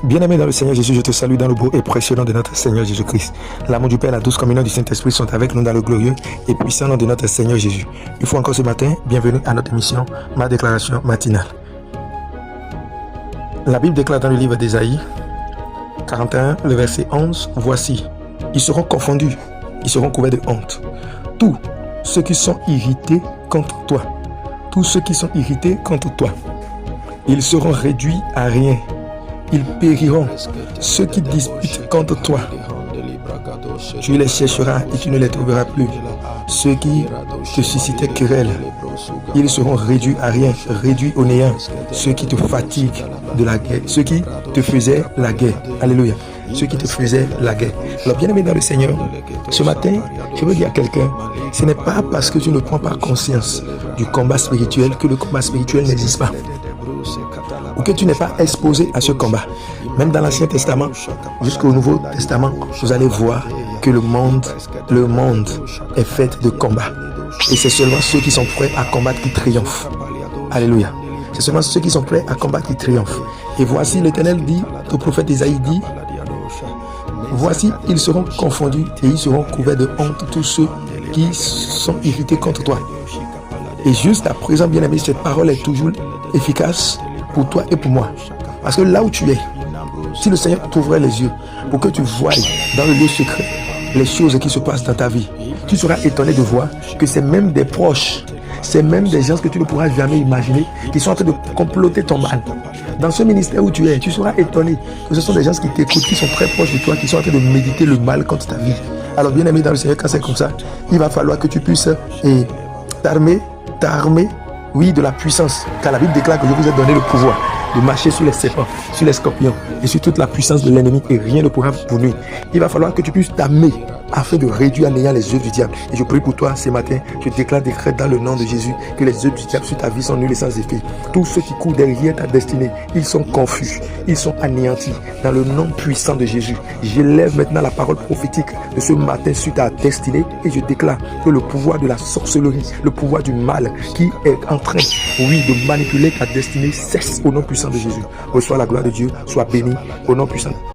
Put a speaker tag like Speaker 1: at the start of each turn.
Speaker 1: Bien-aimé dans le Seigneur Jésus, je te salue dans le beau et précieux nom de notre Seigneur Jésus-Christ. L'amour du Père, la douce communion du Saint-Esprit sont avec nous dans le glorieux et puissant nom de notre Seigneur Jésus. Une fois encore ce matin, bienvenue à notre émission, ma déclaration matinale. La Bible déclare dans le livre d'Ésaïe 41, le verset 11, « Voici, ils seront confondus, ils seront couverts de honte. Tous ceux qui sont irrités contre toi, tous ceux qui sont irrités contre toi, ils seront réduits à rien. Ils périront, ceux qui disputent contre toi. Tu les chercheras et tu ne les trouveras plus. Ceux qui te suscitaient querelle, ils seront réduits à rien, réduits au néant. Ceux qui te fatiguent de la guerre, ceux qui te faisaient la guerre. Alléluia. Ceux qui te faisaient la guerre. Alors, bien-aimé dans le Seigneur, ce matin, je veux dire à quelqu'un, ce n'est pas parce que tu ne prends pas conscience du combat spirituel que le combat spirituel n'existe pas. Ou que tu n'es pas exposé à ce combat. Même dans l'Ancien Testament jusqu'au Nouveau Testament, vous allez voir que le monde est fait de combats. Et c'est seulement ceux qui sont prêts à combattre qui triomphent. Alléluia. C'est seulement ceux qui sont prêts à combattre qui triomphent. Et voici l'Éternel dit, le prophète Isaïe dit, voici, ils seront confondus et ils seront couverts de honte, tous ceux qui sont irrités contre toi. Et juste à présent, bien aimé, cette parole est toujours efficace pour toi et pour moi. Parce que là où tu es, si le Seigneur t'ouvrait les yeux pour que tu voies dans le lieu secret les choses qui se passent dans ta vie, tu seras étonné de voir que c'est même des proches, c'est même des gens que tu ne pourras jamais imaginer qui sont en train de comploter ton mal. Dans ce ministère où tu es, tu seras étonné que ce sont des gens qui t'écoutent, qui sont très proches de toi, qui sont en train de méditer le mal contre ta vie. Alors bien aimé dans le Seigneur, quand c'est comme ça, il va falloir que tu puisses t'armer, oui, de la puissance. Car la Bible déclare que je vous ai donné le pouvoir de marcher sur les serpents, sur les scorpions et sur toute la puissance de l'ennemi et rien ne pourra vous nuire. Il va falloir que tu puisses t'armer afin de réduire à néant les œuvres du diable. Et je prie pour toi ce matin, je déclare dans le nom de Jésus que les œuvres du diable sur ta vie sont nulles et sans effet. Tous ceux qui courent derrière ta destinée, ils sont confus, ils sont anéantis. Dans le nom puissant de Jésus, j'élève maintenant la parole prophétique de ce matin sur ta destinée et je déclare que le pouvoir de la sorcellerie, le pouvoir du mal qui est en train, oui, de manipuler ta destinée cesse au nom puissant de Jésus. Reçois la gloire de Dieu, sois béni au nom puissant.